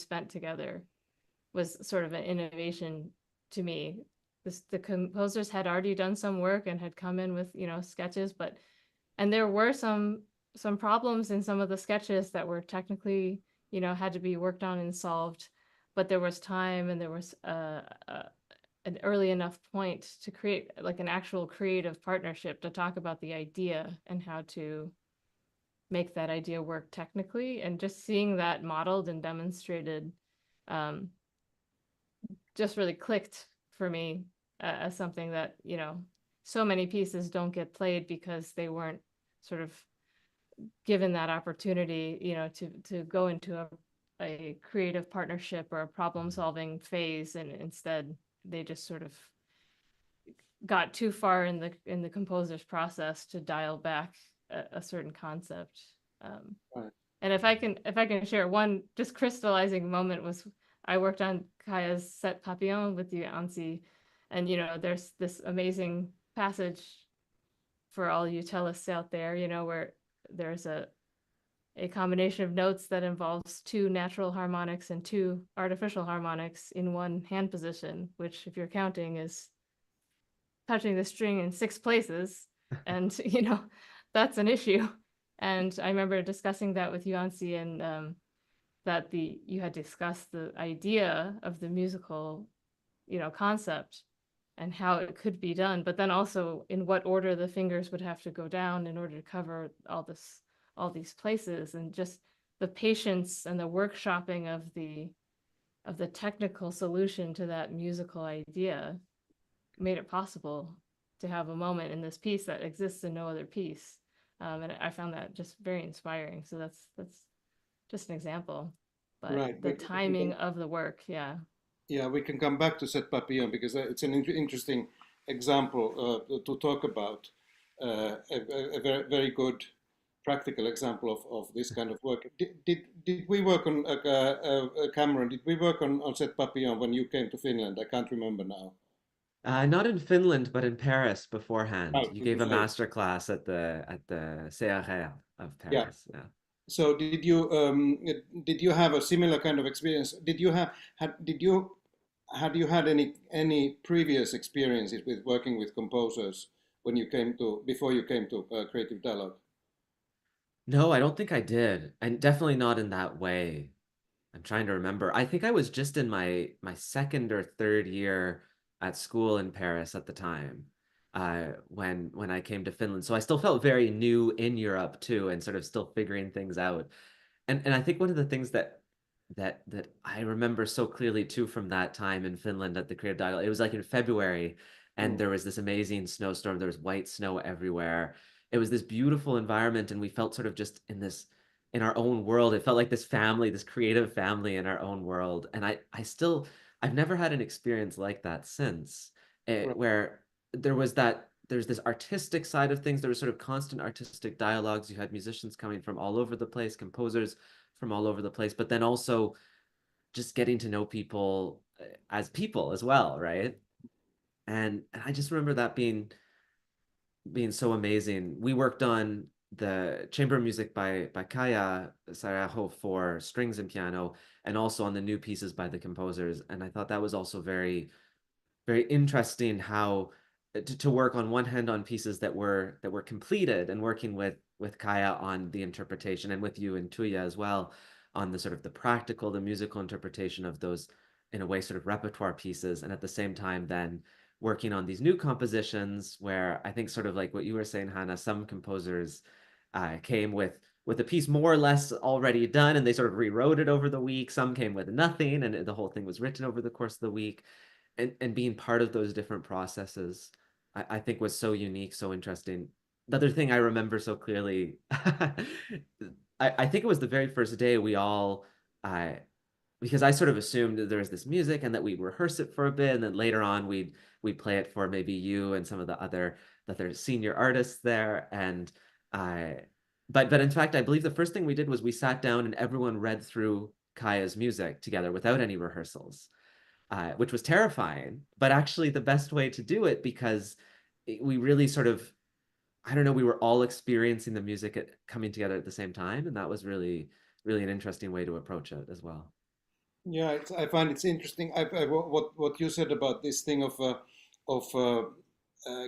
spent together was sort of an innovation to me. The composers had already done some work and had come in with, sketches, and there were some problems in some of the sketches that were technically, had to be worked on and solved, but there was time and there was an early enough point to create like an actual creative partnership to talk about the idea and how to make that idea work technically. And just seeing that modeled and demonstrated just really clicked for me as something that, so many pieces don't get played because they weren't sort of given that opportunity, to go into a creative partnership or a problem solving phase. And instead they just sort of got too far in the composer's process to dial back a certain concept. Right. And if I can share one just crystallizing moment was I worked on Kaija's Set Papillon with you, Anssi, and there's this amazing passage for all you cellists out there, where there's a combination of notes that involves 2 natural harmonics and 2 artificial harmonics in one hand position, which if you're counting is touching the string in 6 places. And, that's an issue. And I remember discussing that with Anssi, and that you had discussed the idea of the musical, concept and how it could be done, but then also in what order the fingers would have to go down in order to cover all these places, and just the patience and the workshopping of the technical solution to that musical idea made it possible to have a moment in this piece that exists in no other piece. And I found that just very inspiring. So that's just an example, but Right. the timing of the work, yeah. Yeah, we can come back to Set Papillon because it's an interesting example to talk about. A very, very good practical example of this kind of work. Did we work on Cameron? Did we work on Set Papillon when you came to Finland? I can't remember now. Not in Finland, but in Paris beforehand. Oh, You gave a right. master class at the CRR of Yeah. Paris. Yeah. So did you have a similar kind of experience? Had you had any previous experiences with working with composers when you came to before you came to Creative Dialogue? No, I don't think I did, and definitely not in that way. I'm trying to remember. I think I was just in my second or third year at school in Paris at the time, when I came to Finland. So I still felt very new in Europe too, and sort of still figuring things out. And I think one of the things that I remember so clearly too from that time in Finland at the Creative Dialogue, it was like in February, and Mm. there was this amazing snowstorm. There was white snow everywhere. It was this beautiful environment, and we felt sort of just in our own world. It felt like this family, this creative family in our own world. And I've never had an experience like that since, Right. where there's this artistic side of things. There was sort of constant artistic dialogues. You had musicians coming from all over the place, composers from all over the place, but then also just getting to know people as well, right? And I just remember that being so amazing. We worked on the chamber music by Kaija Saariaho for strings and piano, and also on the new pieces by the composers. And I thought that was also very, very interesting how to work on one hand on pieces that were completed, and working with Kaija on the interpretation, and with you and Tuija as well on the sort of the musical interpretation of those, in a way, sort of repertoire pieces, and at the same time then working on these new compositions where I think, sort of like what you were saying, Hannah, some composers came with a piece more or less already done, and they sort of rewrote it over the week. Some came with nothing, and the whole thing was written over the course of the week. And being part of those different processes, I think was so unique, so interesting. The other thing I remember so clearly, I think it was the very first day we all, because I sort of assumed that there was this music and that we'd rehearse it for a bit, and then later on we'd play it for maybe you and some of the other senior artists there. And I, but in fact, I believe the first thing we did was we sat down and everyone read through Kaija's music together without any rehearsals, which was terrifying, but actually the best way to do it, because we really sort of, I don't know, we were all experiencing the music coming together at the same time, and that was really, really an interesting way to approach it as well. Yeah, I find it's interesting. What you said about this thing of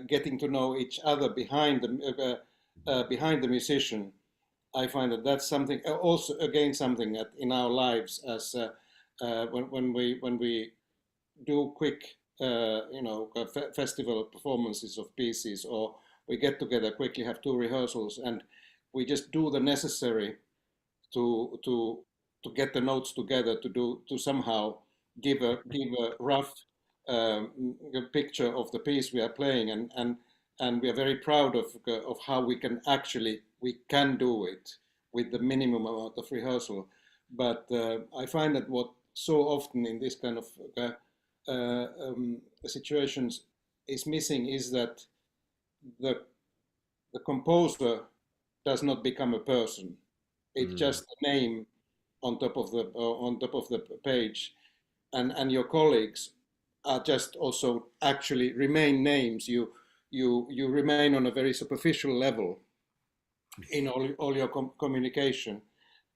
getting to know each other behind the musician. I find that that's something also again something that in our lives as when we do quick festival performances of pieces, or we get together quickly, have two rehearsals, and we just do the necessary to to to get the notes together to somehow give a rough picture of the piece we are playing, and we are very proud of how we can do it with the minimum amount of rehearsal. But I find that what so often in this kind of situations is missing is that the the composer does not become a person. It's just a name on top of the page, and your colleagues are just also actually remain names. You remain on a very superficial level in all your communication,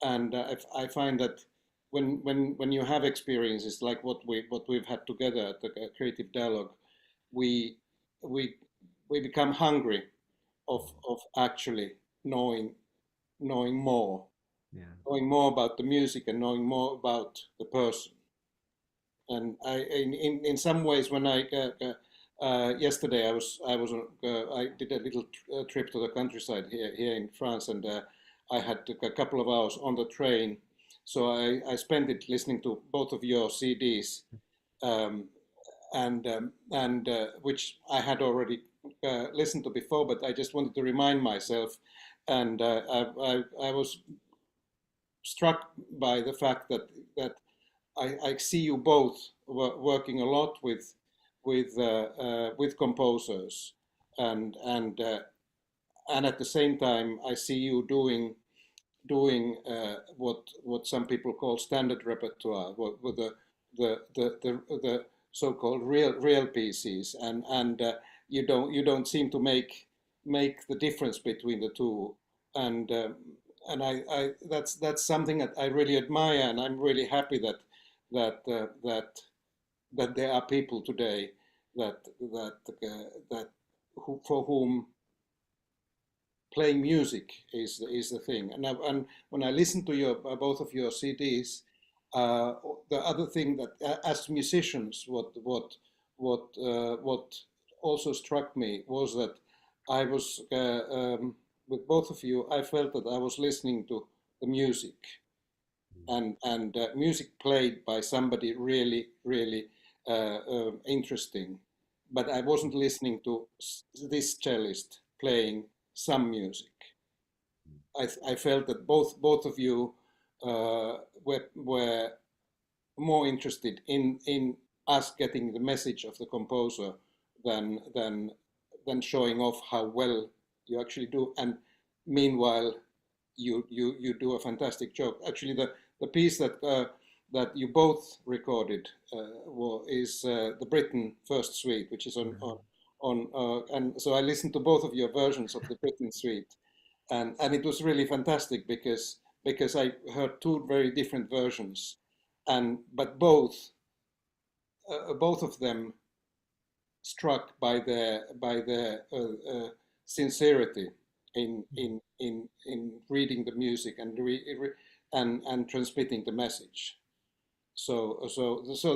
and I find that when you have experiences like what we've had together at the Creative Dialogue, we we we become hungry of actually knowing more, Yeah. knowing more about the music and knowing more about the person. And in some ways, when yesterday I did a little trip to the countryside here in France, and I had a couple of hours on the train, so I spent it listening to both of your CDs, um, and which I had already listened to before, but I just wanted to remind myself, and I was struck by the fact that I see you both working a lot with composers, and at the same time I see you doing what some people call standard repertoire, with the so-called real pieces, and you don't seem to make the difference between the two, and that's something that I really admire, and I'm really happy that that there are people today that for whom playing music is the thing. And when I listen to your both of your CDs, uh, the other thing that as musicians, what also struck me was that I was with both of you. I felt that I was listening to the music, and music played by somebody really interesting, but I wasn't listening to this cellist playing some music. I felt that both of you were more interested in us getting the message of the composer than showing off how well you actually do. And meanwhile, you do a fantastic job. Actually, the piece that you both recorded is the Britain First Suite, which is on and so I listened to both of your versions of the Britain Suite, and it was really fantastic because I heard two very different versions, and but both of them struck by their sincerity in reading the music and transmitting the message. So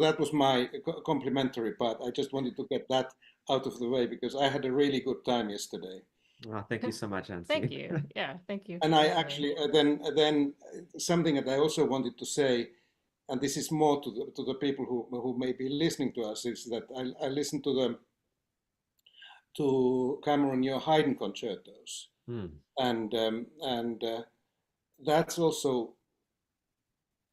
that was my complimentary part. I just wanted to get that out of the way because I had a really good time yesterday. Well, thank you so much, Anssi. Thank you. Yeah, thank you. And I actually then something that I also wanted to say, and this is more to the people who may be listening to us, is that I listened to Cameron your Haydn concertos, and that's also,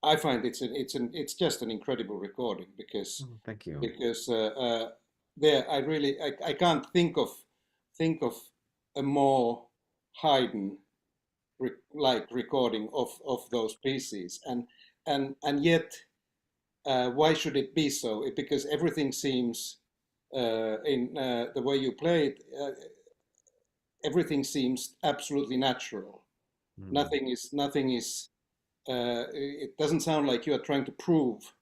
I find it's just an incredible recording because Thank you. there I can't think of a more Haydn like recording of those pieces, and yet why should it be so? Because everything seems in the way you play it, everything seems absolutely natural. Nothing is. It doesn't sound like you are trying to prove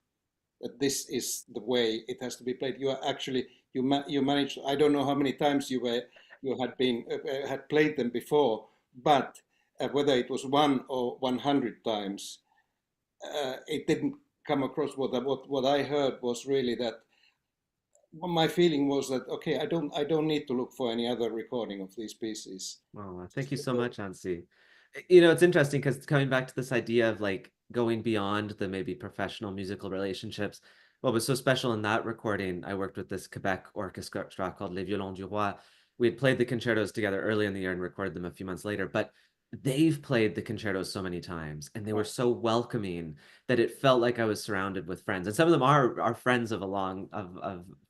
that this is the way it has to be played. You are actually you managed. I don't know how many times you had played them before, but whether it was 1 or 100 times, it didn't come across. What I heard was really that my feeling was that, okay, I don't need to look for any other recording of these pieces. Oh, thank you so much, Anssi. You know, it's interesting because coming back to this idea of like going beyond the maybe professional musical relationships, what was so special in that recording, I worked with this Quebec orchestra called Les Violons du Roi. We had played the concertos together early in the year and recorded them a few months later, but they've played the concertos so many times and they were so welcoming that it felt like I was surrounded with friends. And some of them are friends of a long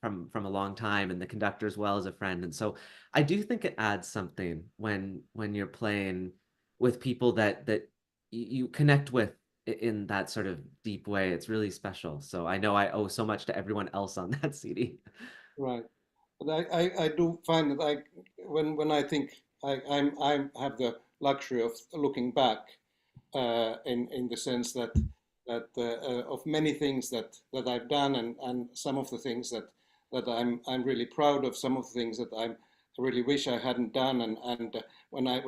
from a long time, and the conductor as well as a friend. And so I do think it adds something when you're playing with people that you connect with in that sort of deep way. It's really special. So I know I owe so much to everyone else on that CD. Right. But I do find that when I think I have the luxury of looking back in the sense that of many things that I've done, and some of the things that I'm really proud of, some of the things that I really wish I hadn't done, and when I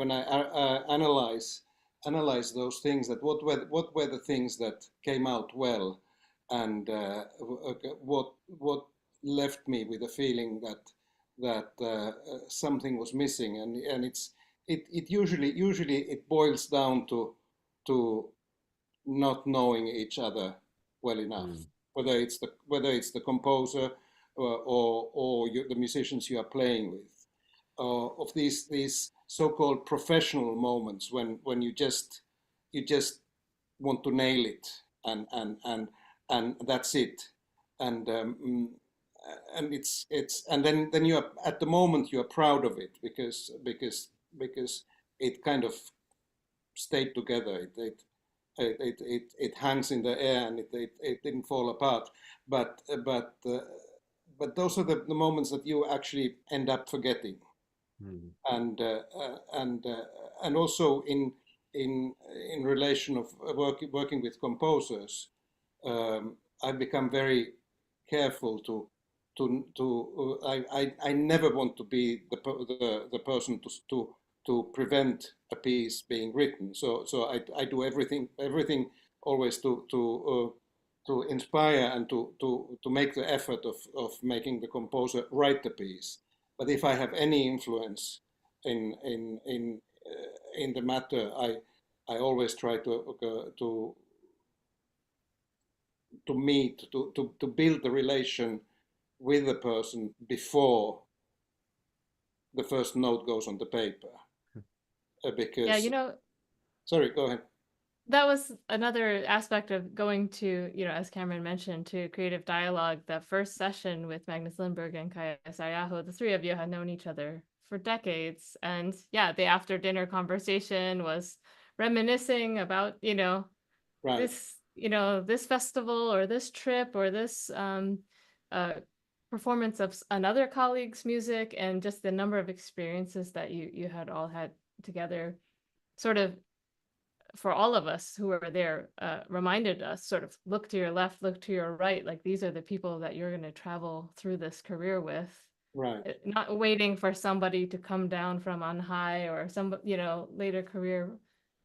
analyze those things, that what were the things that came out well, and what left me with a feeling that something was missing, and it usually it boils down to not knowing each other well enough, whether it's the composer or the musicians you are playing with, of these so-called professional moments when you just want to nail it, and that's it, and and then you are, at the moment you are proud of it because it kind of stayed together. It hangs in the air, and it didn't fall apart. But those are the moments that you actually end up forgetting. And also in relation of working with composers, I've become very careful I never want to be the person to prevent a piece being written. So I do everything always to inspire and to make the effort of making the composer write the piece. But if I have any influence in the matter, I always try to meet, to build the relation with the person before the first note goes on the paper. Because, yeah, you know, sorry, go ahead. That was another aspect of going to, as Cameron mentioned, to creative dialogue. That first session with Magnus Lindberg and Kaija Saariaho, the three of you had known each other for decades. And yeah, the after dinner conversation was reminiscing about, Right. this, this festival or this trip or this performance of another colleague's music, and just the number of experiences that you had all had together, sort of, for all of us who were there, reminded us, sort of, look to your left, look to your right, like these are the people that you're going to travel through this career with. Right. Not waiting for somebody to come down from on high, or some, later career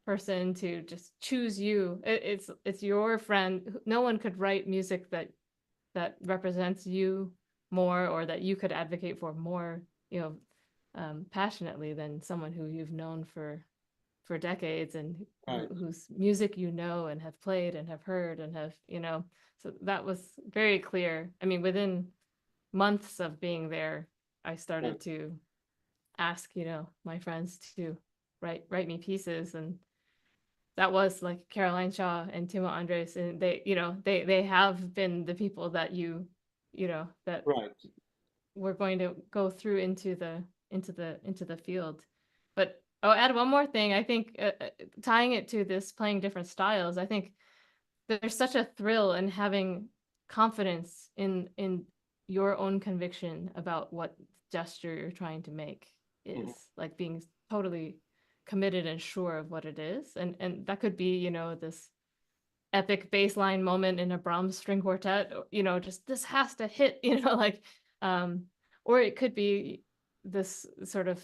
person to just choose you. It's your friend. No one could write music that represents you more, or that you could advocate for more, passionately, than someone who you've known for decades, and Right. whose music and have played and have heard and have, so that was very clear. I mean, within months of being there, I started Right. to ask, my friends to write me pieces, and that was like Caroline Shaw and Timo Andres, and they have been the people that that Right. we're going to go through into the field. But I'll add one more thing. I think tying it to this playing different styles, I think there's such a thrill in having confidence in your own conviction about what gesture you're trying to make is, like being totally committed and sure of what it is, and that could be, this epic bass line moment in a Brahms string quartet, you know, just this has to hit, you know, like, or it could be this sort of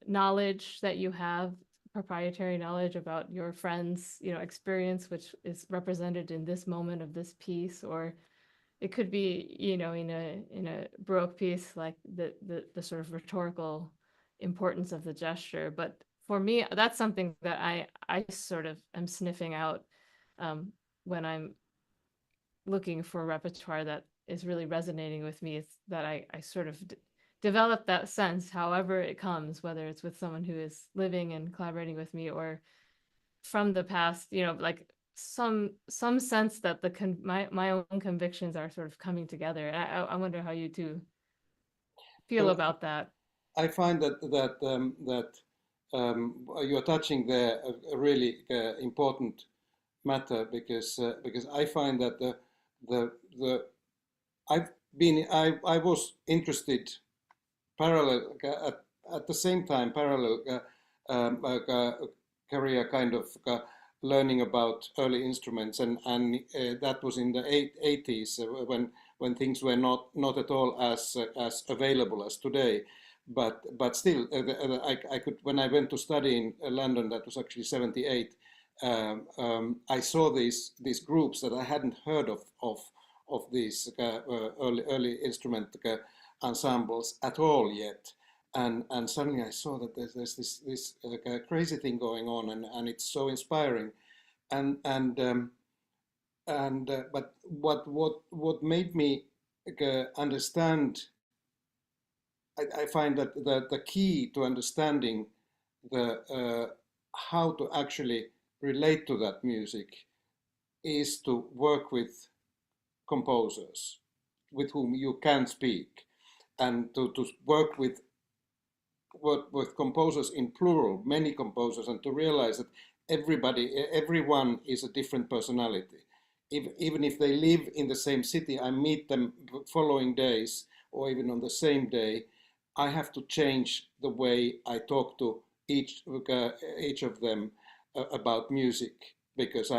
knowledge that you have, proprietary knowledge about your friend's, you know, experience, which is represented in this moment of this piece, or it could be, you know, in a Baroque piece, like the sort of rhetorical importance of the gesture. But for me, that's something that I sort of am sniffing out when I'm looking for repertoire that is really resonating with me. It's that I sort of develop that sense, however it comes, whether it's with someone who is living and collaborating with me, or from the past, you know, like some sense that my own convictions are sort of coming together. And I wonder how you two feel Well, about that. I find that you are touching there a really important matter, because I find that I was interested parallel at the same time parallel career kind of learning about early instruments, and that was in the 80s when things were not at all as available as today. But still, I could, when I went to study in London, that was actually 78. I saw these groups that I hadn't heard of these early instrument ensembles at all yet, and suddenly I saw that there's this crazy thing going on, and it's so inspiring, but what made me understand, I find that the key to understanding the how to actually relate to that music is to work with composers with whom you can speak, and to work with composers in plural, many composers, and to realize that everyone is a different personality. Even if they live in the same city, I meet them following days or even on the same day, I have to change the way I talk to each of them about music, because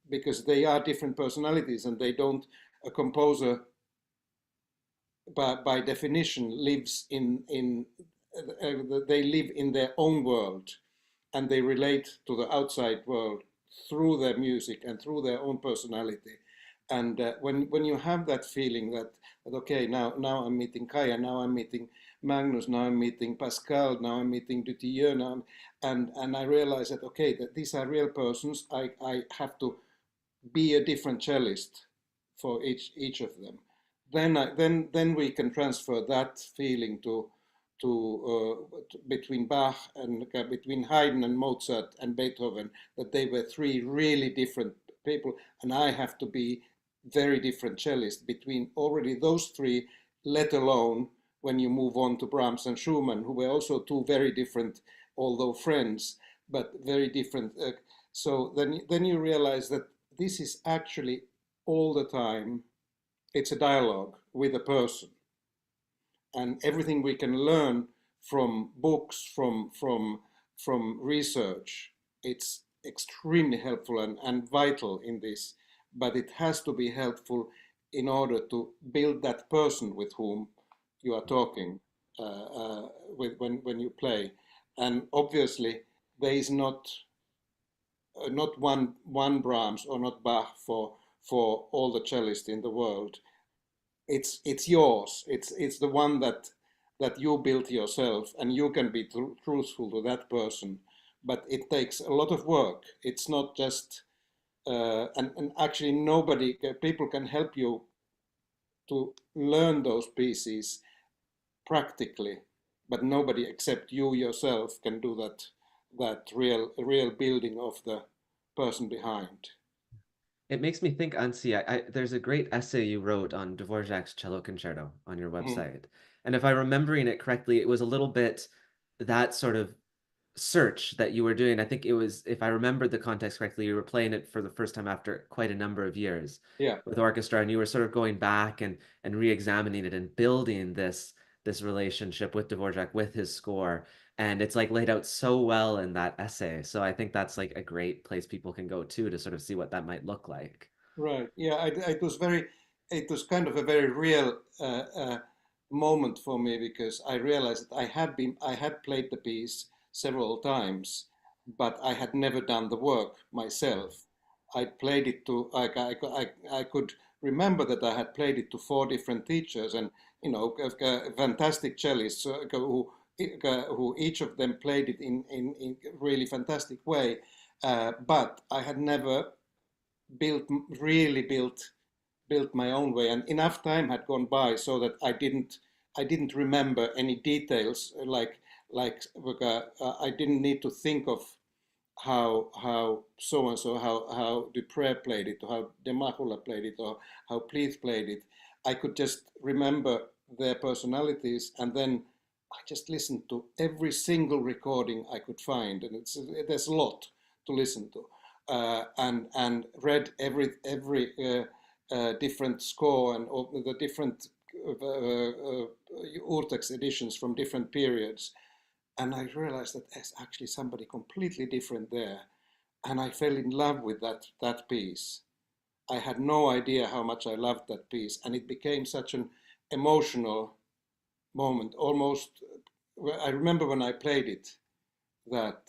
because they are different personalities, and they don't, a composer by definition lives they live in their own world, and they relate to the outside world through their music and through their own personality. And when you have that feeling that okay, now I'm meeting Kaija, now I'm meeting Magnus, now I'm meeting Pascal, now I'm meeting Dutilleux, now and I realize that okay, that these are real persons. I have to be a different cellist for each of them. Then we can transfer that feeling to between Bach and between Haydn and Mozart and Beethoven, that they were three really different people, and I have to be very different cellist between already those three, let alone when you move on to Brahms and Schumann, who were also two very different, although friends, but very different. So then you realize that this is actually all the time, it's a dialogue with a person. And everything we can learn from books, from research, it's extremely helpful and vital in this, but it has to be helpful in order to build that person with whom you are talking when you play. And obviously there is not one Brahms or not Bach for all the cellists in the world. It's yours. It's the one that you built yourself, and you can be truthful to that person. But it takes a lot of work. It's not just and actually people can help you to learn those pieces practically, but nobody except you yourself can do that real building of the person behind. It makes me think, Anssi, there's a great essay you wrote on Dvorak's Cello Concerto on your website. And if I'm remembering it correctly, it was a little bit that sort of search that you were doing. I think it was, if I remember the context correctly, you were playing it for the first time after quite a number of years with orchestra, and you were sort of going back and re-examining it and building this relationship with Dvorak, with his score. And it's like laid out so well in that essay. So I think that's like a great place people can go to sort of see what that might look like. Right. Yeah. It was kind of a very real moment for me because I realized that I had played the piece several times, but I had never done the work myself. I played it to, I could remember that I had played it to 4 different teachers and, fantastic cellists who each of them played it in really fantastic way. But I had never built really built my own way, and enough time had gone by so that I didn't remember any details I didn't need to think of how so and so how Dupré played it, or how De Mahula played it, or how Pleath played it. I could just remember their personalities, and then I just listened to every single recording I could find, and there's a lot to listen to, and read every different score and all the different Urtex editions from different periods. And I realized that there's actually somebody completely different there. And I fell in love with that piece. I had no idea how much I loved that piece. And it became such an emotional moment. Almost, I remember when I played it, that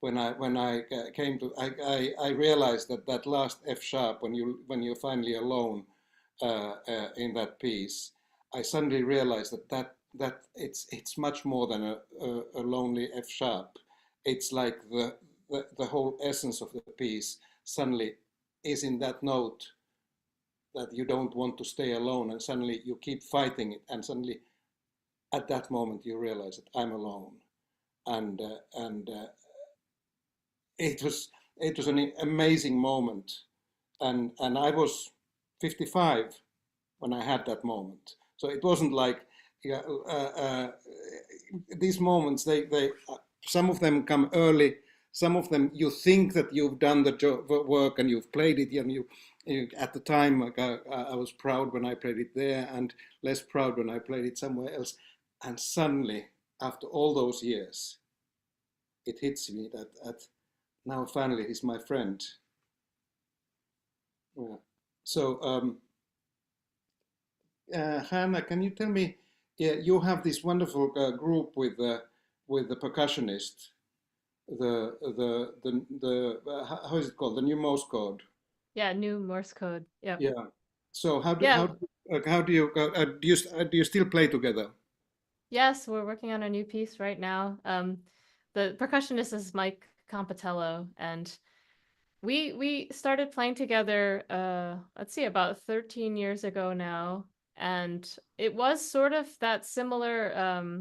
when I came to, I realized that last F sharp, when you're finally alone in that piece, I suddenly realized that it's much more than a lonely F sharp. It's like the whole essence of the piece suddenly is in that note, that you don't want to stay alone, and suddenly you keep fighting it, and suddenly at that moment you realize that I'm alone, and it was an amazing moment, and I was 55 when I had that moment. So it wasn't like, yeah, these moments, they some of them come early, some of them you think that you've done the work and you've played it, and you at the time, like I was proud when I played it there and less proud when I played it somewhere else, and suddenly after all those years it hits me that now finally he's my friend. Yeah. So Hannah, can you tell me? Yeah, you have this wonderful group with the percussionist, how is it called? The new Morse code. Yeah, new Morse code. Yep. Yeah. So Yeah. how do you do you still play together? Yes, we're working on a new piece right now. The percussionist is Mike Compatello, and we started playing together, let's see, about 13 years ago now, and it was sort of that similar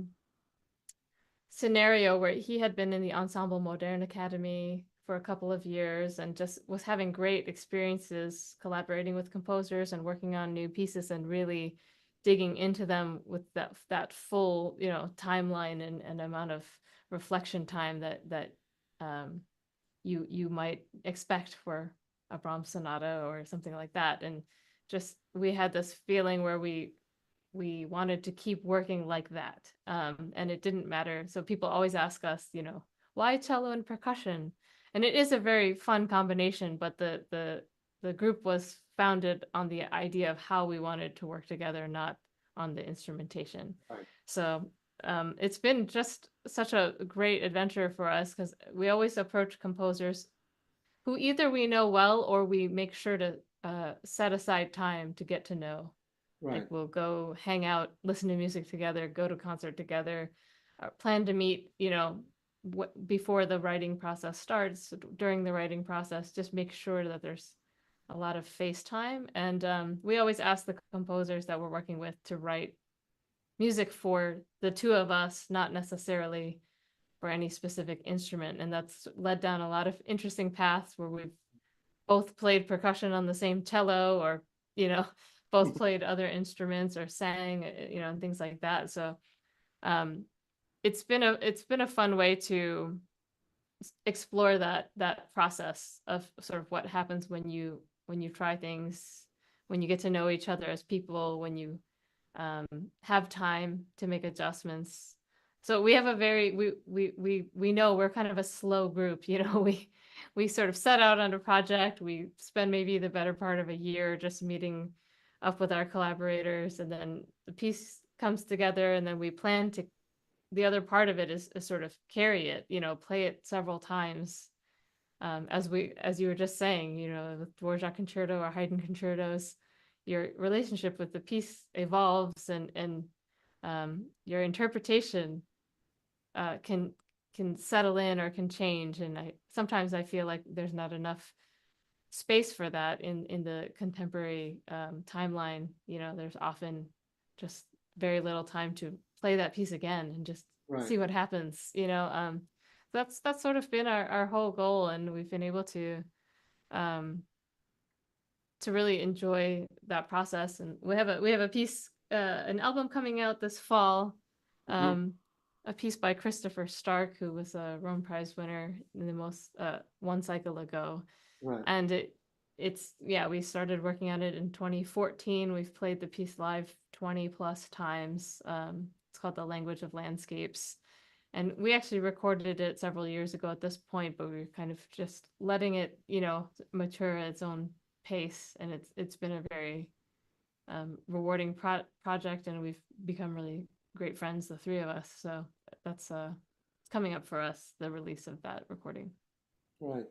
scenario where he had been in the Ensemble Moderne Academy for a couple of years and just was having great experiences collaborating with composers and working on new pieces and really digging into them with that full, timeline and amount of reflection time that you might expect for a Brahms sonata or something like that. And just we had this feeling where we wanted to keep working like that. And it didn't matter. So people always ask us, why cello and percussion? And it is a very fun combination, but the group was founded on the idea of how we wanted to work together, not on the instrumentation. Right. So it's been just such a great adventure for us because we always approach composers who either we know well or we make sure to set aside time to get to know. Right. Like we'll go hang out, listen to music together, go to concert together, plan to meet, before the writing process starts, during the writing process, just make sure that there's a lot of face time. And we always ask the composers that we're working with to write music for the two of us, not necessarily for any specific instrument. And that's led down a lot of interesting paths where we've both played percussion on the same cello, or, both played other instruments or sang, and things like that. So it's been a fun way to explore that process of sort of what happens when you try things, when you get to know each other as people, when you have time to make adjustments. So we have a very we know we're kind of a slow group, you know. We sort of set out on a project, we spend maybe the better part of a year just meeting up with our collaborators, and then the piece comes together, and then we plan to, the other part of it is sort of carry it, you know, play it several times. As you were just saying, you know, with Dvorak concerto or Haydn concertos, your relationship with the piece evolves, and your interpretation can settle in or can change. And sometimes I feel like there's not enough space for that in the contemporary timeline. You know, there's often just very little time to play that piece again and just see what happens, you know. That's sort of been our whole goal, and we've been able to really enjoy that process. And we have a piece, an album coming out this fall, a piece by Christopher Stark, who was a Rome Prize winner in the most one cycle ago. And it's we started working on it in 2014. We've played the piece live 20 plus times. It's called The Language of Landscapes. And we actually recorded it several years ago at this point, but we were kind of just letting it, you know, mature at its own pace. And it's been a very rewarding project, and we've become really great friends, the three of us. So that's it's coming up for us, the release of that recording. Right.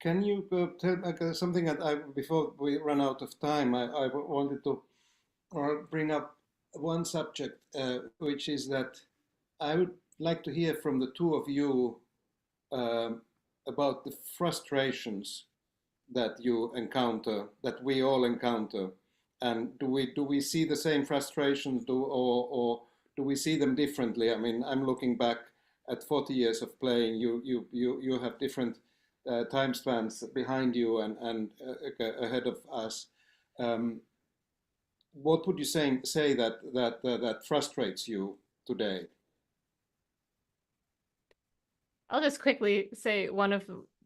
Can you tell something that before we run out of time, I wanted to bring up one subject, which is that I would like to hear from the two of you about the frustrations that you encounter, that we all encounter, and do we see the same frustrations, or do we see them differently? I mean, I'm looking back at 40 years of playing. You have different time spans behind you and ahead of us. What would you say that frustrates you today? I'll just quickly say one of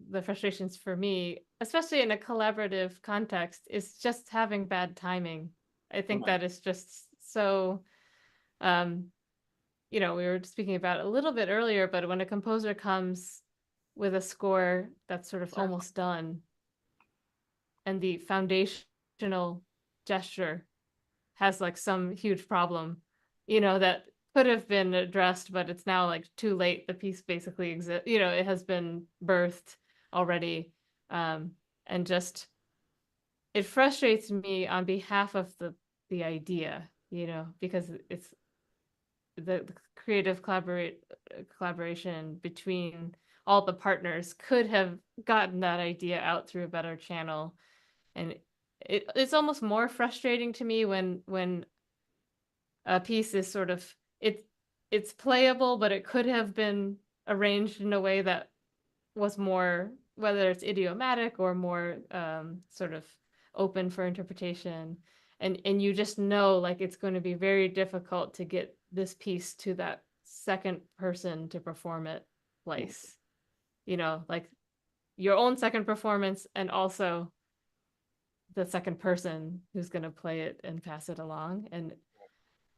the frustrations for me, especially in a collaborative context, is just having bad timing. I think that is just so, you know, we were speaking about it a little bit earlier, but when a composer comes with a score that's sort of almost done, and the foundational gesture has like some huge problem, you know, that could have been addressed, but it's now like too late. The piece basically exists, you know, it has been birthed already. And just, it frustrates me on behalf of the idea, you know, because it's the creative collaboration between all the partners could have gotten that idea out through a better channel. And it's almost more frustrating to me when a piece is sort of, it's playable, but it could have been arranged in a way that was more, whether it's idiomatic or more sort of open for interpretation. And you just know, like, it's going to be very difficult to get this piece to that second person to perform it place. You know, like your own second performance, and also the second person who's going to play it and pass it along. And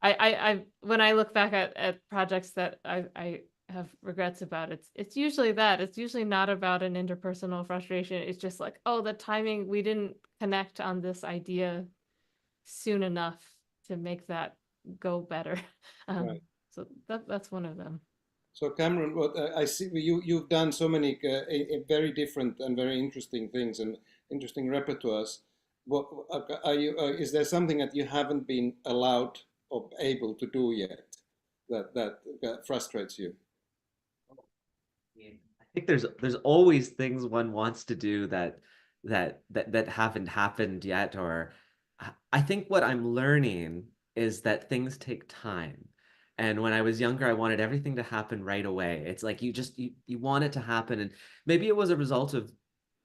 I when I look back at projects that I have regrets about, it's usually that. It's usually not about an interpersonal frustration. It's just like, oh, the timing, we didn't connect on this idea soon enough to make that go better. So that's one of them. So Cameron, what I see, you've done so many very different and very interesting things and interesting repertoires. What are you? Is there something that you haven't been allowed or able to do yet that frustrates you? I think there's always things one wants to do that haven't happened yet. Or I think what I'm learning is that things take time. And when I was younger, I wanted everything to happen right away. It's like you want it to happen. And maybe it was a result of,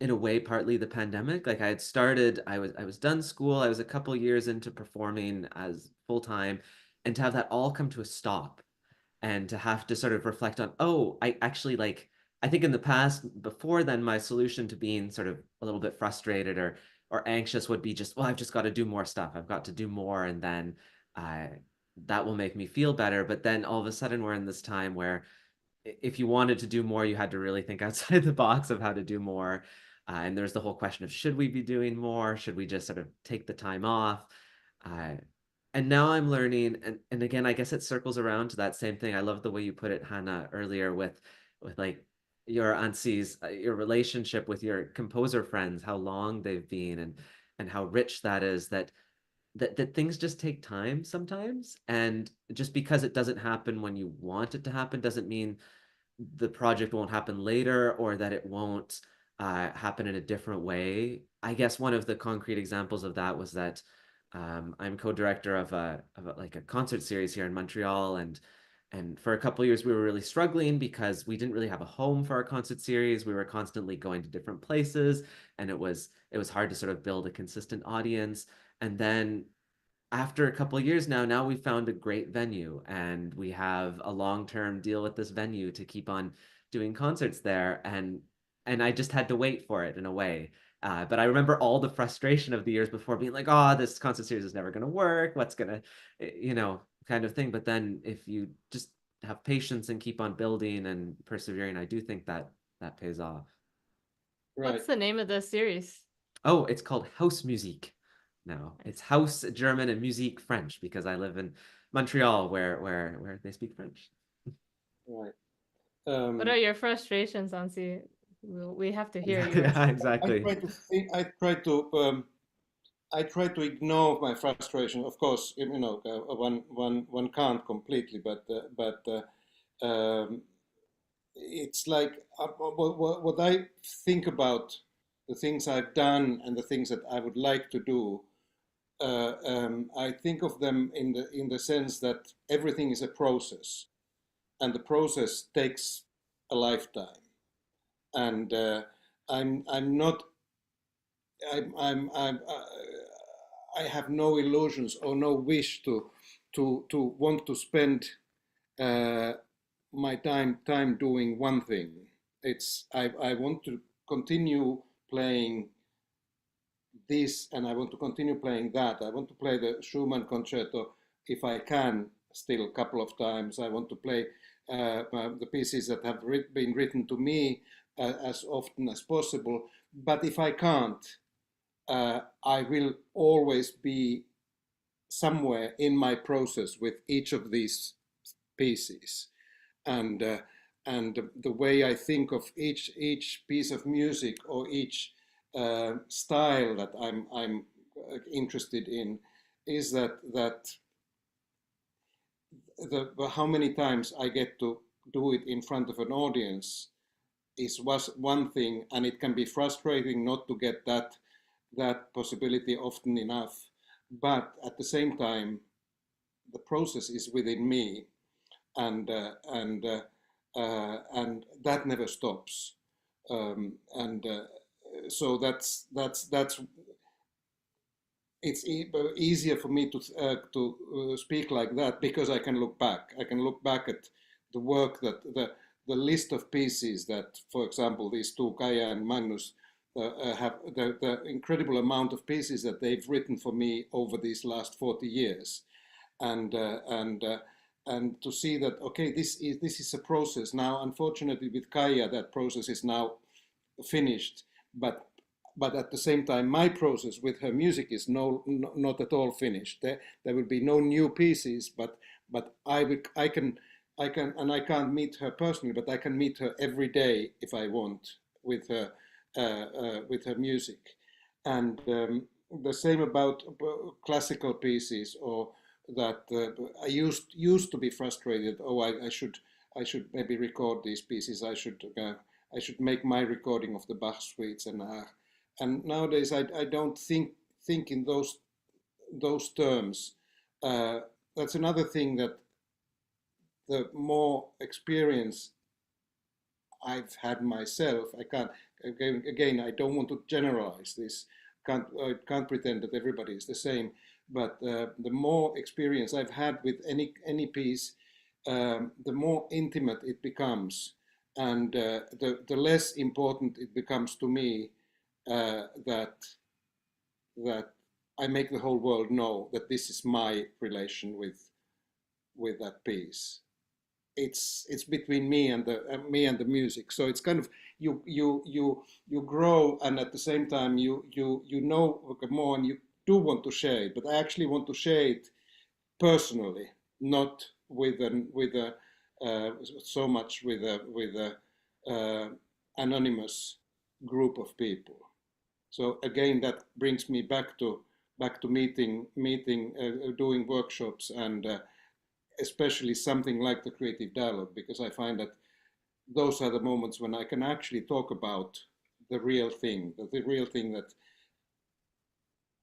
in a way, partly the pandemic. Like I had started, I was done school. I was a couple years into performing as full time, and to have that all come to a stop, and to have to sort of reflect on, oh, I actually, like, I think in the past, before then, my solution to being sort of a little bit frustrated or anxious would be just, well, I've just got to do more stuff. I've got to do more, and then that will make me feel better. But then all of a sudden we're in this time where if you wanted to do more, you had to really think outside the box of how to do more. And there's the whole question of, should we be doing more? Should we just sort of take the time off? And now I'm learning, and again, I guess it circles around to that same thing. I love the way you put it, Hannah, earlier with like your Anssi's, your relationship with your composer friends, how long they've been, and how rich that is, that things just take time sometimes. And just because it doesn't happen when you want it to happen doesn't mean the project won't happen later, or that it won't happen in a different way. I guess one of the concrete examples of that was that I'm co-director of like a concert series here in Montreal, and for a couple of years we were really struggling because we didn't really have a home for our concert series. We were constantly going to different places, and it was hard to sort of build a consistent audience. And then after a couple of years now we found a great venue, and we have a long-term deal with this venue to keep on doing concerts there. And I just had to wait for it in a way. But I remember all the frustration of the years before being like, oh, this concert series is never going to work. What's going to, kind of thing. But then if you just have patience and keep on building and persevering, I do think that pays off. Right. What's the name of the series? Oh, it's called House Musique. No, it's House German and Musique French, because I live in Montreal where they speak French. Right. What are your frustrations, Anssi? We have to hear yours. Yeah, exactly. I try to ignore my frustration. Of course, one can't completely, but it's like what I think about the things I've done and the things that I would like to do. I think of them in the sense that everything is a process, and the process takes a lifetime. And I'm not. I have no illusions or no wish to want to spend my time doing one thing. I want to continue playing this, and I want to continue playing that. I want to play the Schumann concerto if I can still a couple of times. I want to play the pieces that have been written to me as often as possible. But if I can't, I will always be somewhere in my process with each of these pieces. And the way I think of each piece of music or each style that I'm interested in is that how many times I get to do it in front of an audience was one thing, and it can be frustrating not to get that possibility often enough. But at the same time, the process is within me, and that never stops. So that's it's easier for me to speak like that because I can look back. I can look back at the work that the list of pieces that, for example, these two, Kaija and Magnus, have the incredible amount of pieces that they've written for me over these last 40 years, and to see that, okay, this is a process now. Unfortunately, with Kaija, that process is now finished, but at the same time, my process with her music is not at all finished. There will be no new pieces, but I can, and I can't meet her personally, but I can meet her every day if I want with her music. And the same about classical pieces, or that I used to be frustrated. Oh, I should maybe record these pieces. I should make my recording of the Bach suites, and nowadays I don't think in those terms. That's another thing, that the more experience I've had myself, I can't, again, I don't want to generalize this. I can't pretend that everybody is the same, but the more experience I've had with any piece, the more intimate it becomes, and the less important it becomes to me that I make the whole world know that this is my relation with with that piece. It's between me and the music. So it's kind of you grow, and at the same time you know more, and you do want to share it. But I actually want to share it personally, not with a so much with a anonymous group of people. So again, that brings me back to meeting, doing workshops, and especially something like the creative dialogue, because I find that those are the moments when I can actually talk about the real thing, the real thing that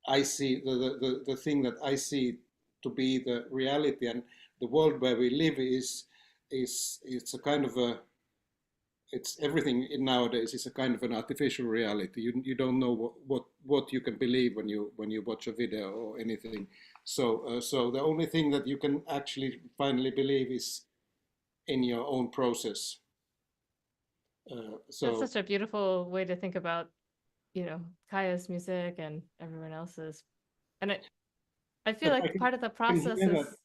I see, the thing that I see to be the reality. And the world where we live is it's a kind of a, it's everything nowadays is a kind of an artificial reality. You don't know what you can believe when you watch a video or anything. So so the only thing that you can actually finally believe is in your own process. So That's such a beautiful way to think about, you know, Kaija's music and everyone else's. And I feel like part of the process is.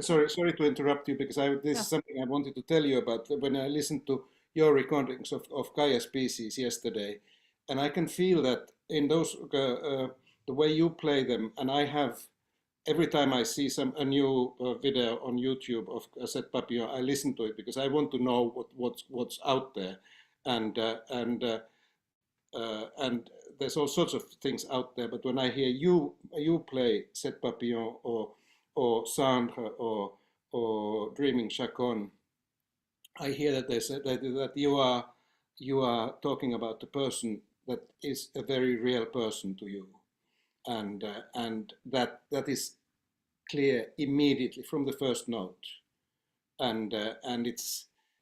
Sorry to interrupt you, because this is something I wanted to tell you about when I listened to your recordings of Kaija's pieces yesterday, and I can feel that in those the way you play them, and I have every time I see a new video on YouTube of Set Papillon, I listen to it because I want to know what's out there, and there's all sorts of things out there. But when I hear you play Set Papillon or Cendre or Dreaming Chaconne, I hear that that you are talking about the person that is a very real person to you, and that is clear immediately from the first note, and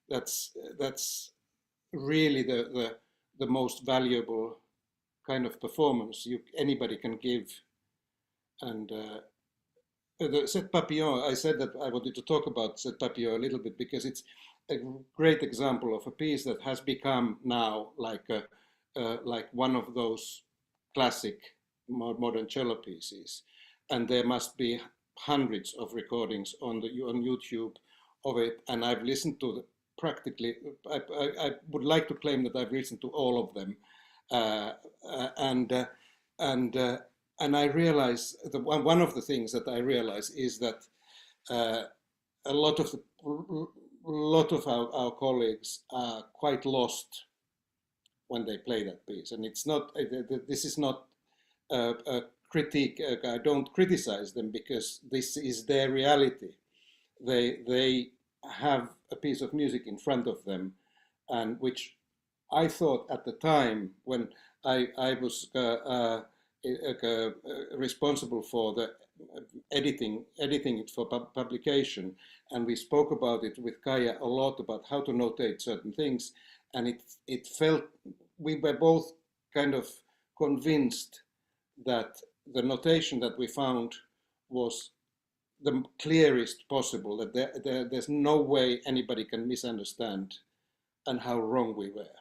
that's really the most valuable kind of performance anybody can give. And the Set Papillon, I said that I wanted to talk about Set Papillon a little bit because it's a great example of a piece that has become now like one of those classic modern cello pieces, and there must be hundreds of recordings on YouTube of it, and I've listened to practically. I would like to claim that I've listened to all of them, and I realize that one of the things that I realize is that a lot of our colleagues are quite lost when they play that piece, and it's not. This is not a critique. I don't criticize them because this is their reality. They have a piece of music in front of them, and which I thought at the time when I was responsible for the editing it for publication, and we spoke about it with Kaija a lot about how to notate certain things, and it felt we were both kind of convinced that the notation that we found was the clearest possible, that there's no way anybody can misunderstand, and how wrong we were,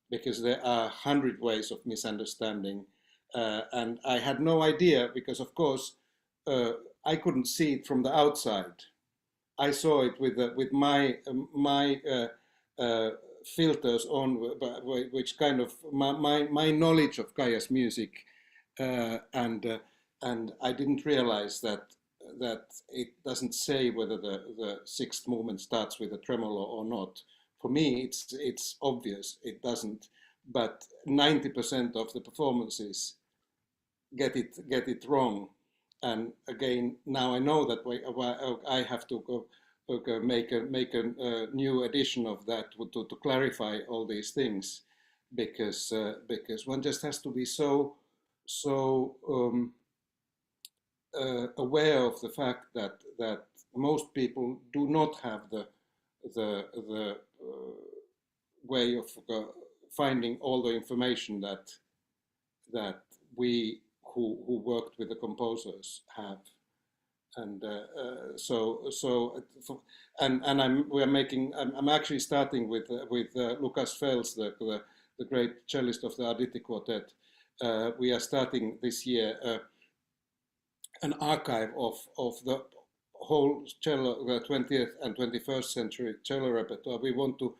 because there are 100 ways of misunderstanding, and I had no idea because, of course, I couldn't see it from the outside. I saw it with my filters on, which kind of my knowledge of Kaija's music, and I didn't realize that it doesn't say whether the sixth movement starts with a tremolo or not. For me, it's obvious it doesn't, but 90% of the performances get it wrong. And again, now I know that I have to go make a new edition of that to clarify all these things, because one just has to be so aware of the fact that most people do not have the way of finding all the information that we who worked with the composers have, and I'm actually starting with Lucas Fels, the great cellist of the Arditi Quartet. We are starting this year an archive of the whole cello, the 20th and 21st century cello repertoire. We want to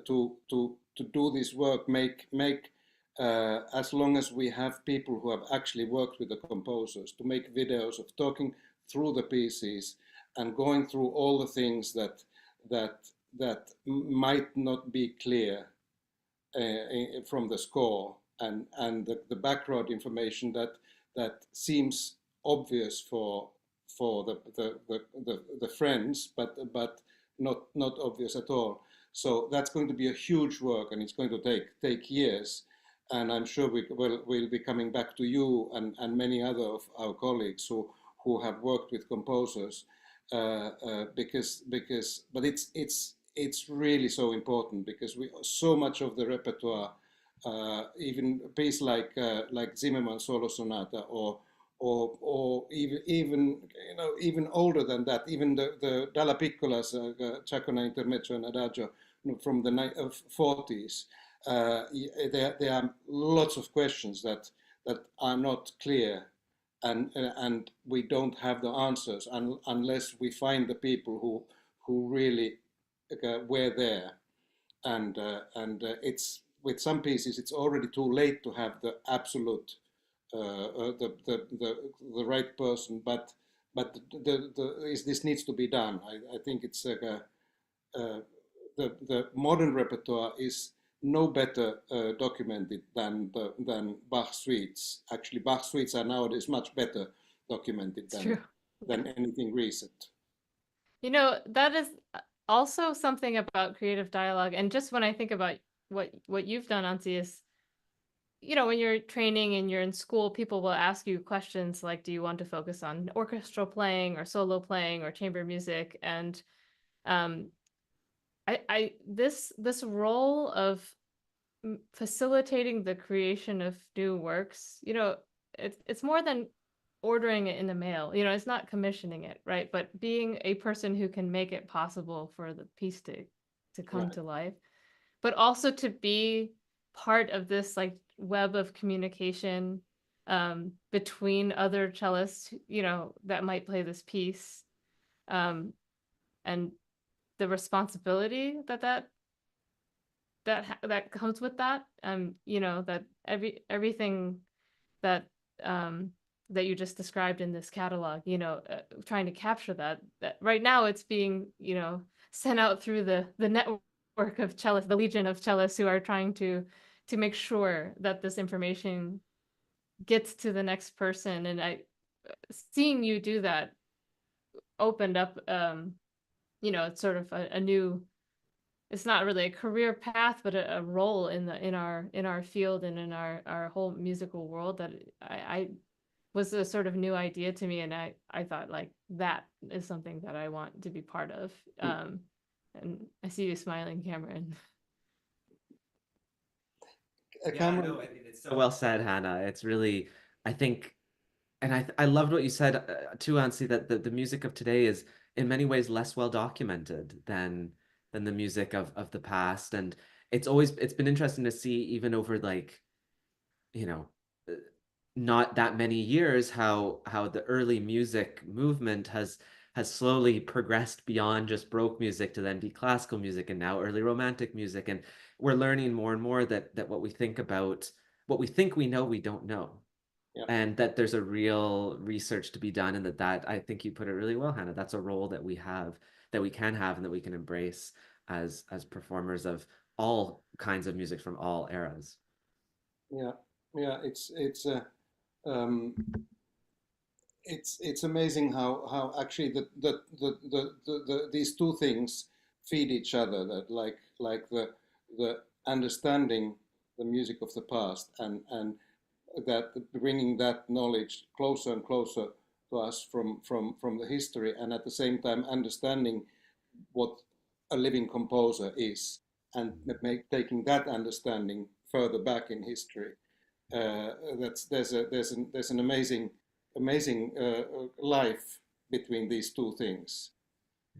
do this work, make as long as we have people who have actually worked with the composers, to make videos of talking through the pieces and going through all the things that might not be clear from the score, and the background information that seems obvious for the friends, but not obvious at all. So that's going to be a huge work, and it's going to take years. And I'm sure we'll be coming back to you and many other of our colleagues who have worked with composers, because but it's really so important, because so much of the repertoire, even a piece like Zimmermann's Solo Sonata, or even older than that, even the Dalla Piccola's Chacona Intermezzo and Adagio from the 40s. There are lots of questions that are not clear, and we don't have the answers unless we find the people who really were there, and it's, with some pieces it's already too late to have the absolute the right person, but this needs to be done. I think it's the modern repertoire is no better documented than Bach suites. Actually, Bach suites are nowadays much better documented than anything recent. That is also something about creative dialogue. And just when I think about what you've done, Anssi, is, when you're training and you're in school, people will ask you questions like, do you want to focus on orchestral playing or solo playing or chamber music? And this role of facilitating the creation of new works, it's more than ordering it in the mail. It's not commissioning it, right? But being a person who can make it possible for the piece to come to life, but also to be part of this like web of communication between other cellists, that might play this piece, and the responsibility that comes with that, that everything that that you just described in this catalog, trying to capture that right now it's being, sent out through the network of cellists, the legion of cellists who are trying to make sure that this information gets to the next person. And seeing you do that opened up, it's sort of a new, it's not really a career path, but a role in our field and in our whole musical world that I was a sort of new idea to me. And I thought, like, that is something that I want to be part of. And I see you smiling, Cameron. Cameron, no, I mean, it's so well said, Hannah. It's really, I think, and I loved what you said too, Anssi, that the music of today is in many ways less well documented than the music of the past. And it's been interesting to see, even over like, not that many years, how the early music movement has slowly progressed beyond just Baroque music to then be classical music and now early Romantic music. And we're learning more and more that what we think we know, we don't know. Yeah. And that there's a real research to be done, and that I think you put it really well, Hannah. That's a role that we have, that we can have, and that we can embrace as performers of all kinds of music from all eras. Yeah, it's amazing how actually these two things feed each other. That like the understanding the music of the past, and that bringing that knowledge closer and closer to us from the history, and at the same time understanding what a living composer is, and taking that understanding further back in history. There's an amazing life between these two things,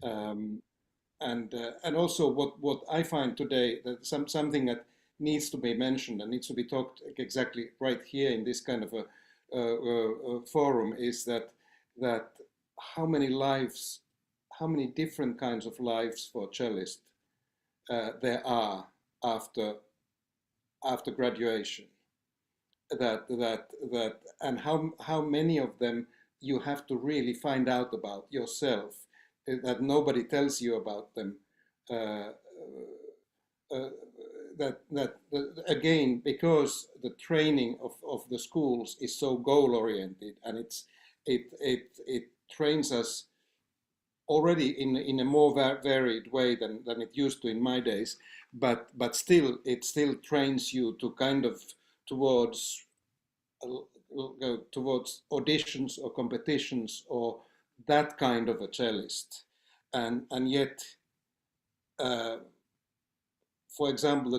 and also what I find today, that something that needs to be mentioned and needs to be talked exactly right here in this kind of a forum, is that how many lives, how many different kinds of lives for cellist there are after graduation. And how many of them you have to really find out about yourself, that nobody tells you about them. That again, because the training of the schools is so goal oriented, and it trains us already in a more varied way than it used to in my days, but still it still trains you to kind of towards auditions or competitions or that kind of a cellist, and yet for example,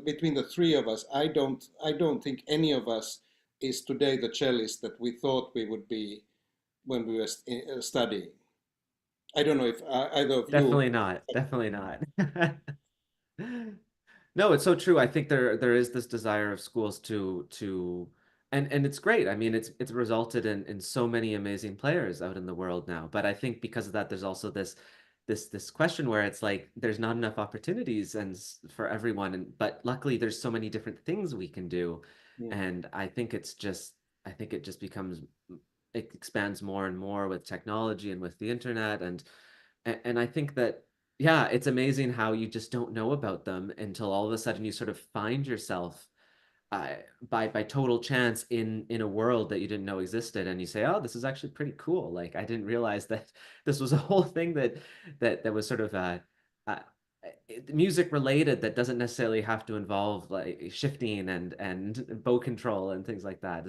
between the three of us, I don't think any of us is today the cellist that we thought we would be when we were studying. I don't know if either of you. Definitely not. Definitely not. No, it's so true. I think there is this desire of schools to and it's great. I mean, it's resulted in so many amazing players out in the world now. But I think because of that, there's also this question where it's like there's not enough opportunities and for everyone. And but luckily, there's so many different things we can do, and I think it just becomes, it expands more and more with technology and with the internet, and I think that, yeah, it's amazing how you just don't know about them until all of a sudden you sort of find yourself by total chance in a world that you didn't know existed, and you say, oh, this is actually pretty cool. Like, I didn't realize that this was a whole thing that was sort of music related, that doesn't necessarily have to involve like shifting and bow control and things like that.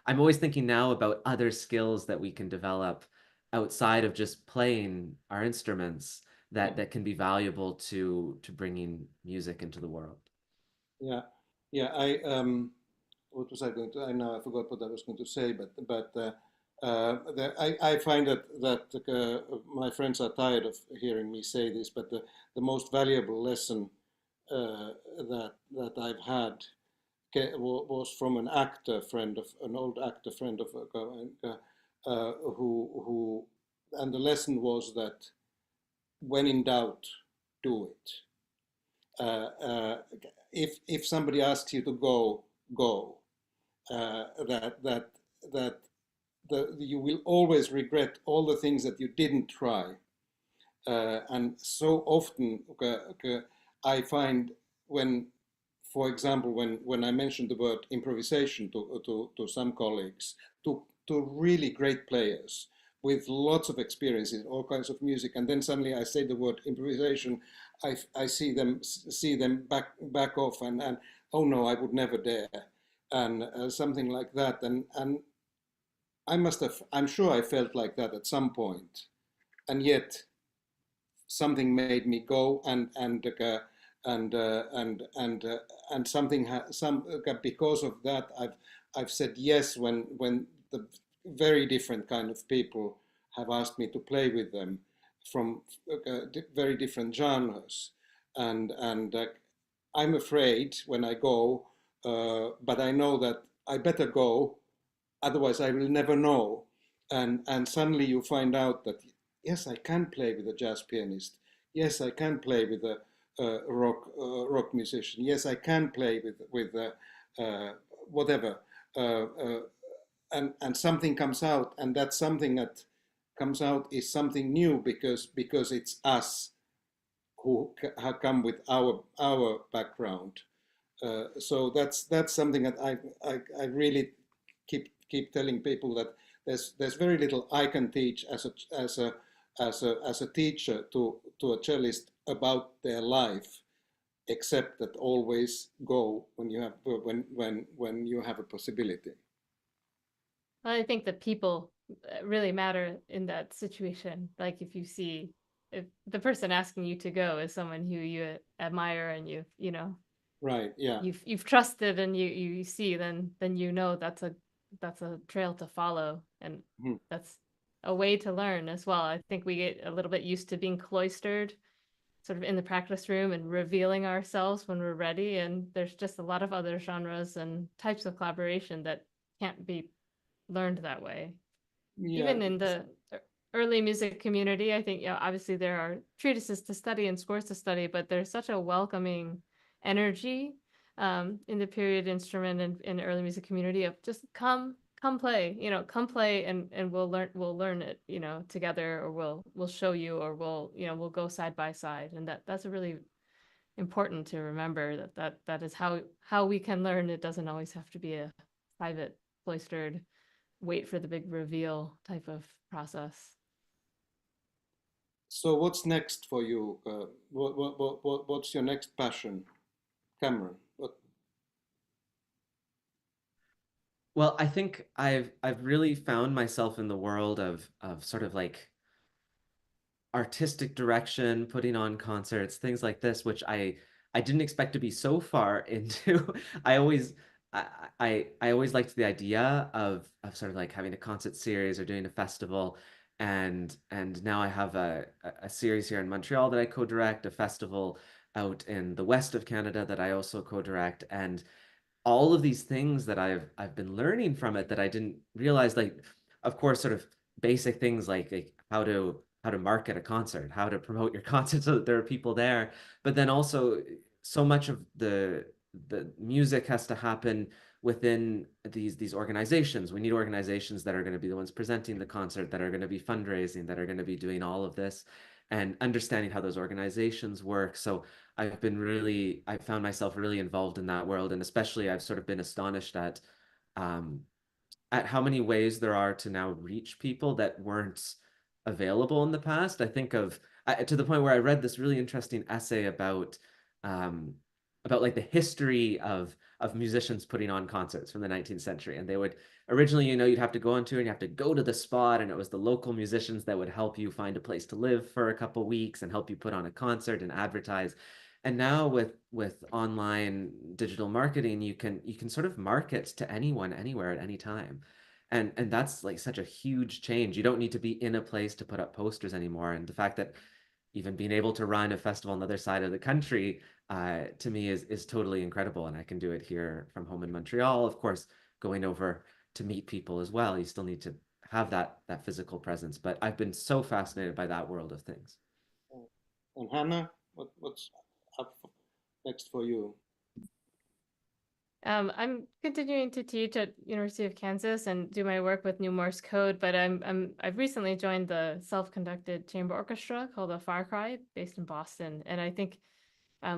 I'm always thinking now about other skills that we can develop outside of just playing our instruments that can be valuable to bringing music into the world. Yeah, yeah. What was I going to? I forgot what I was going to say. But I find that my friends are tired of hearing me say this. But the most valuable lesson that I've had was from an old actor friend of who, and the lesson was that when in doubt, do it. If somebody asks you to go, go. You will always regret all the things that you didn't try. And so often I find when, for example, when I mentioned the word improvisation to some colleagues, to really great players with lots of experience in all kinds of music, and then suddenly I say the word improvisation, I see them back off and oh no, I would never dare, and something like that, and I'm sure I felt like that at some point, and yet something made me go, and something because of that I've said yes when the very different kind of people have asked me to play with them from very different genres, and I'm afraid when I go, but I know that I better go, otherwise I will never know, and suddenly you find out that yes, I can play with a jazz pianist, yes, I can play with a rock musician, yes, I can play with whatever, and something comes out, and that something that comes out is something new because it's us who have come with our background. So that's something that I really keep telling people, that there's very little I can teach as a teacher to a cellist about their life, except that always go when you have a possibility. Well, I think that people really matter in that situation. Like if the person asking you to go is someone who you admire and right, yeah, you've trusted and you see, then you know that's a trail to follow, and that's a way to learn as well. I think we get a little bit used to being cloistered sort of in the practice room and revealing ourselves when we're ready, and there's just a lot of other genres and types of collaboration that can't be learned that way. even in the early music community, I think, obviously there are treatises to study and scores to study, but there's such a welcoming energy in the period instrument and in the early music community of just come play, come play and we'll learn it, together, or we'll show you, or we'll go side by side. And that's a really important to remember, that is how we can learn. It doesn't always have to be a private, cloistered, wait for the big reveal type of process. So what's next for you? What's your next passion, Cameron? Well, I think I've really found myself in the world of sort of like artistic direction, putting on concerts, things like this, which I didn't expect to be so far into. I always liked the idea of sort of like having a concert series or doing a festival, and now I have a series here in Montreal that I co-direct, a festival out in the west of Canada that I also co-direct, and all of these things that I've been learning from it that I didn't realize, like, of course, sort of basic things like how to market a concert, how to promote your concert so that there are people there, but then also so much of the music has to happen within these organizations. We need organizations that are going to be the ones presenting the concert, that are going to be fundraising, that are going to be doing all of this, and understanding how those organizations work. So I found myself really involved in that world, and especially I've sort of been astonished at how many ways there are to now reach people that weren't available in the past. I think of to the point where I read this really interesting essay about like the history of musicians putting on concerts from the 19th century. And they would originally, you'd have to go on tour and you have to go to the spot, and it was the local musicians that would help you find a place to live for a couple of weeks and help you put on a concert and advertise. And now with online digital marketing, you can sort of market to anyone, anywhere, at any time. And that's like such a huge change. You don't need to be in a place to put up posters anymore. And the fact that even being able to run a festival on the other side of the country, to me is totally incredible. And I can do it here from home in Montreal. Of course, going over to meet people as well, you still need to have that physical presence. But I've been so fascinated by that world of things. And Hannah, what's up next for you? I'm continuing to teach at University of Kansas and do my work with New Morse code, but I've recently joined the self-conducted chamber orchestra called the Far Cry, based in Boston, and I think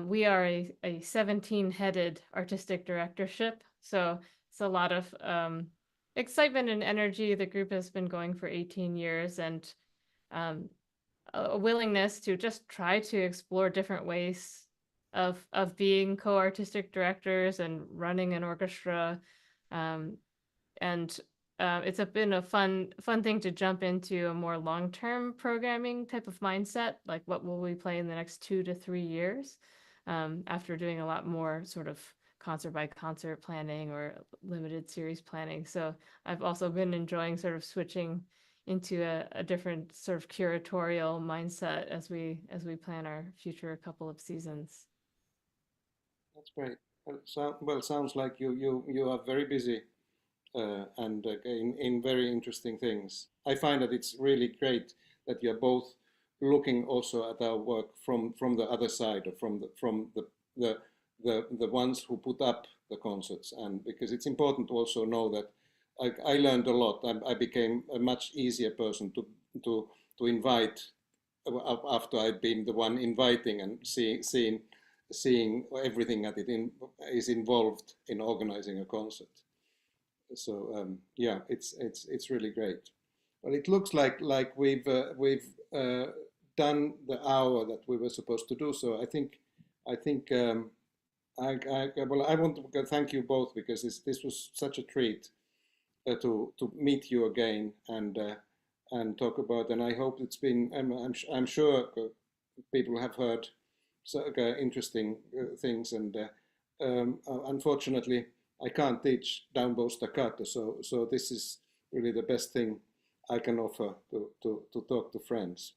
we are a 17-headed artistic directorship, so it's a lot of excitement and energy. The group has been going for 18 years, and a willingness to just try to explore different ways of being co-artistic directors and running an orchestra, and it's been a fun thing to jump into a more long-term programming type of mindset, like what will we play in the next 2 to 3 years, after doing a lot more sort of concert by concert planning or limited series planning. So I've also been enjoying sort of switching into a different sort of curatorial mindset as we plan our future couple of seasons. That's great. Well, sounds like you are very busy and in very interesting things. I find that it's really great that you're both looking also at our work from the other side, or from the ones who put up the concerts, and because it's important to also know that I learned a lot. I became a much easier person to invite after I'd been the one inviting and seeing everything that is involved in organizing a concert. So yeah, it's really great. Well, it looks like we've done the hour that we were supposed to do. So I think I want to thank you both, because this was such a treat to meet you again and talk about. And I hope it's been. I'm sure people have heard interesting things. And unfortunately, I can't teach down bow staccato. So this is really the best thing I can offer to talk to friends.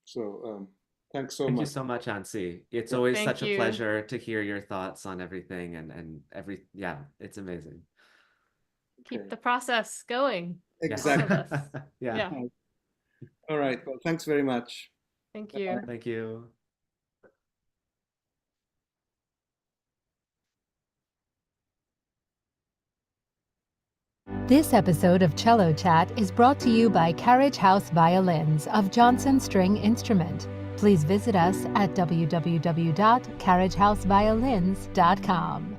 So thanks so much. Thank you so much, Anssi. It's always such a pleasure to hear your thoughts on everything, and yeah, it's amazing. Keep the process going. Exactly. All of us. Yeah. Yeah. All right. Well, thanks very much. Thank you. Thank you. This episode of Cello Chat is brought to you by Carriage House Violins of Johnson String Instrument. Please visit us at www.carriagehouseviolins.com.